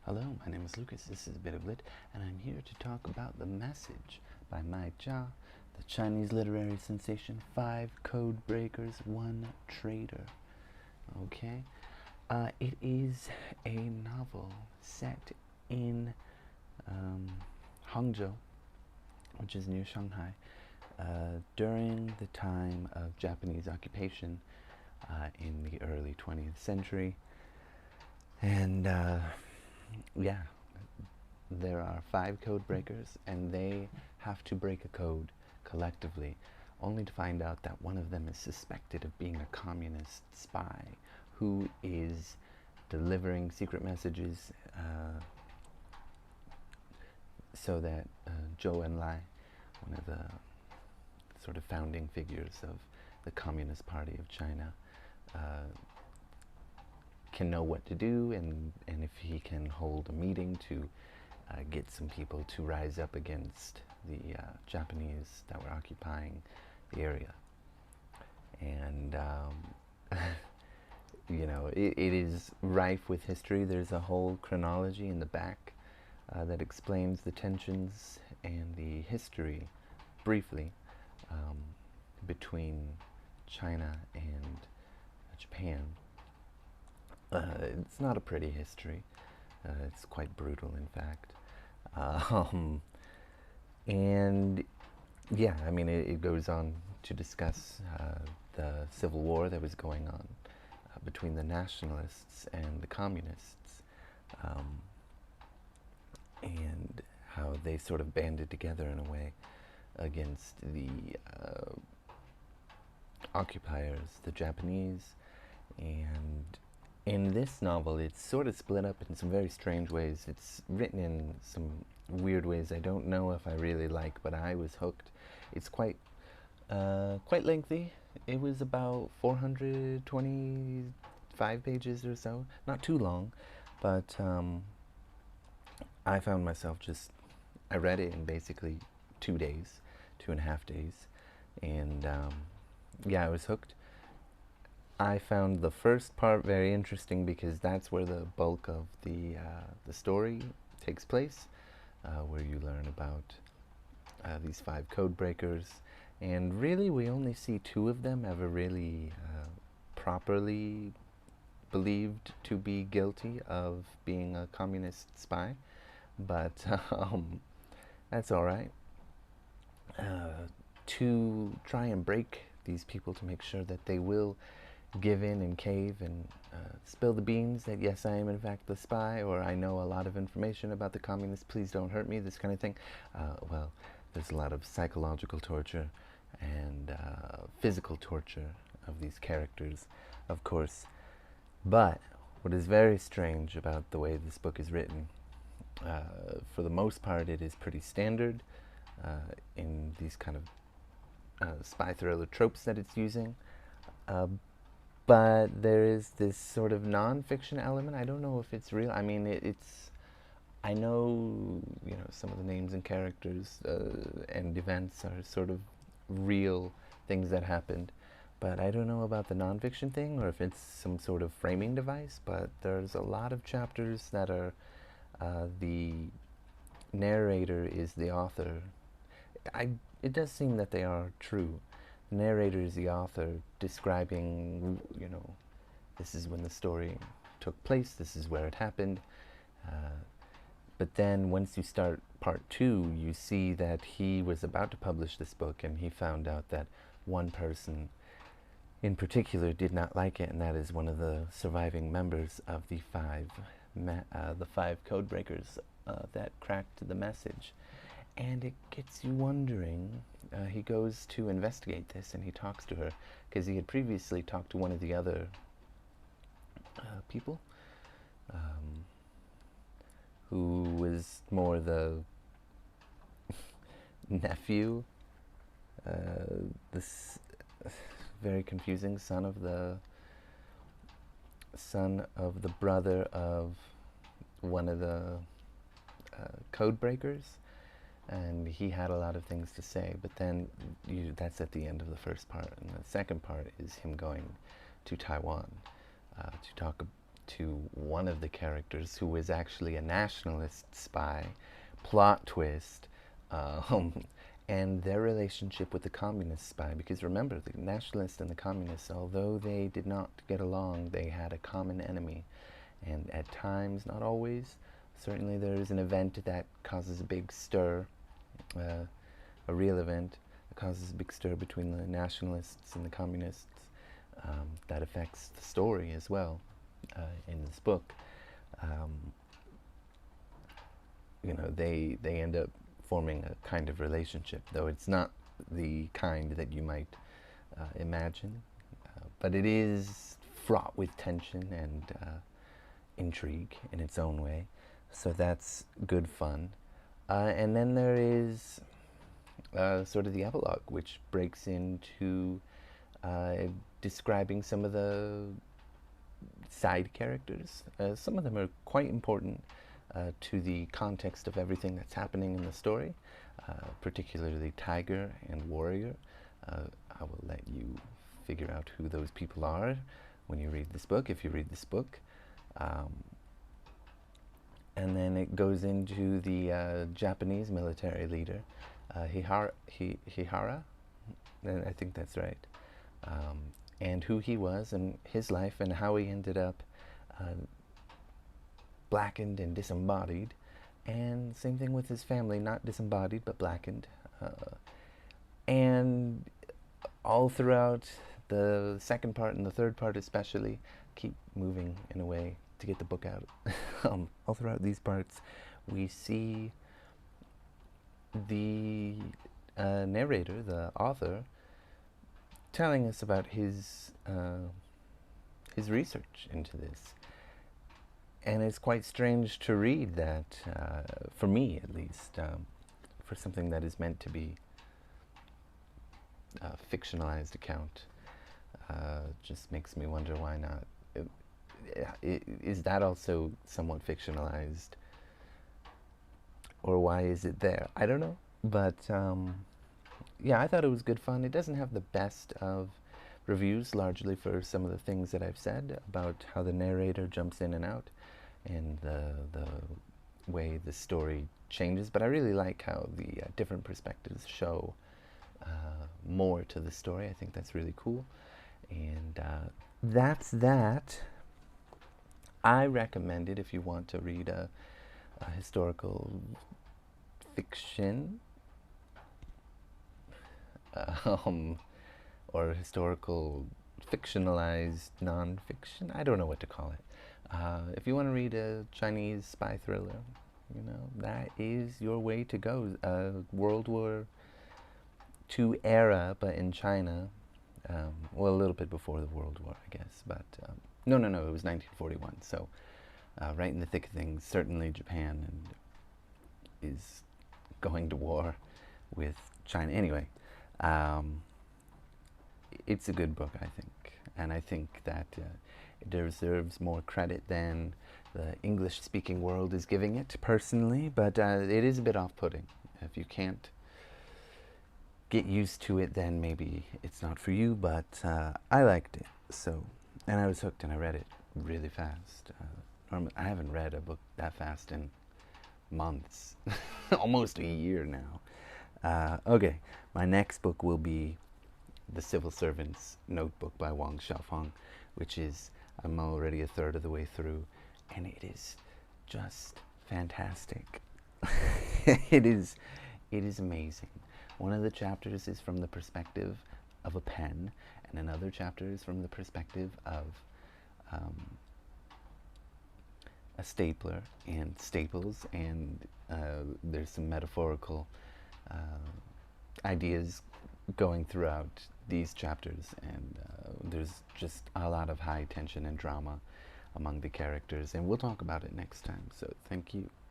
Hello, my name is Lucas, this is A Bit of Lit, and I'm here to talk about The Message by Mai Jia, the Chinese literary sensation, 5 code breakers, 1 traitor. Okay? It is a novel set in Hangzhou, which is near Shanghai, during the time of Japanese occupation in the early 20th century. And yeah, there are 5 code breakers, and they have to break a code collectively, only to find out that one of them is suspected of being a communist spy who is delivering secret messages so that Zhou Enlai, one of the sort of founding figures of the Communist Party of China, can know what to do, and if he can hold a meeting to get some people to rise up against the Japanese that were occupying the area. And you know, it is rife with history. There's a whole chronology in the back that explains the tensions and the history briefly between China and Japan. It's not a pretty history. It's quite brutal, in fact. And yeah, I mean, it goes on to discuss the civil war that was going on between the nationalists and the communists, and how they sort of banded together in a way against the occupiers, the Japanese. And in this novel, it's sort of split up in some very strange ways. It's written in some weird ways I don't know if I really like, but I was hooked. It's quite lengthy. It was about 425 pages or so. Not too long, but I found myself I read it in basically 2 days, 2.5 days, and yeah, I was hooked. I found the first part very interesting because that's where the bulk of the story takes place, where you learn about these 5 code breakers, and really we only see 2 of them ever really properly believed to be guilty of being a communist spy, but that's all right. To try and break these people, to make sure that they will give in and cave and spill the beans that yes, I am in fact the spy, or I know a lot of information about the communists, please don't hurt me, this kind of thing. Well, there's a lot of psychological torture and physical torture of these characters, of course. But what is very strange about the way this book is written, for the most part, it is pretty standard in these kind of spy thriller tropes that it's using. But there is this sort of non-fiction element. I don't know if it's real. I mean, it's. I know, some of the names and characters and events are sort of real things that happened, but I don't know about the non-fiction thing or if it's some sort of framing device. But there's a lot of chapters that are the narrator is the author. It does seem that they are true. The narrator is the author describing, this is when the story took place, this is where it happened. But then once you start part 2, you see that he was about to publish this book, and he found out that one person in particular did not like it, and that is one of the surviving members of the 5 code breakers that cracked the message. And it gets you wondering. He goes to investigate this, and he talks to her because he had previously talked to one of the other people who was more the nephew, this very confusing son of the brother of one of the code breakers. And he had a lot of things to say, but then that's at the end of the first part. And the second part is him going to Taiwan to talk to one of the characters who was actually a nationalist spy, plot twist, um, and their relationship with the communist spy. Because remember, the nationalists and the communists, although they did not get along, they had a common enemy. And at times, not always, certainly there is an event that causes a big stir, a real event that causes a big stir between the nationalists and the communists. That affects the story as well in this book. Um, they end up forming a kind of relationship, though it's not the kind that you might imagine. But it is fraught with tension and intrigue in its own way. So that's good fun. And then there is sort of the epilogue, which breaks into describing some of the side characters. Some of them are quite important to the context of everything that's happening in the story, particularly Tiger and Warrior. I will let you figure out who those people are when you read this book, if you read this book. And then it goes into the Japanese military leader, Hihara, and I think that's right, and who he was and his life and how he ended up blackened and disembodied, and same thing with his family, not disembodied but blackened, and all throughout the second part and the third part especially, keep moving in a way to get the book out. All throughout these parts, we see the narrator, the author, telling us about his research into this. And it's quite strange to read that, for me at least, for something that is meant to be a fictionalized account. Just makes me wonder why not. Is that also somewhat fictionalized? Or why is it there? I don't know. But yeah, I thought it was good fun. It doesn't have the best of reviews, largely for some of the things that I've said about how the narrator jumps in and out and the way the story changes. But I really like how the different perspectives show more to the story. I think that's really cool. And that's that. I recommend it if you want to read a historical fiction or historical fictionalized non-fiction. I don't know what to call it. If you want to read a Chinese spy thriller, that is your way to go. World War II era, but in China. Well, a little bit before the World War, I guess, but no, it was 1941, so right in the thick of things. Certainly Japan is going to war with China. Anyway, it's a good book, I think, and I think that it deserves more credit than the English-speaking world is giving it, personally, but it is a bit off-putting. If you can't get used to it, then maybe it's not for you, but I liked it, so, and I was hooked and I read it really fast. I haven't read a book that fast in months, almost a year now. Okay, my next book will be The Civil Servant's Notebook by Wang Xiaofeng, which is, I'm already a third of the way through, and it is just fantastic. It is amazing. One of the chapters is from the perspective of a pen, and another chapter is from the perspective of a stapler and staples, and there's some metaphorical ideas going throughout these chapters, and there's just a lot of high tension and drama among the characters, and we'll talk about it next time, so thank you.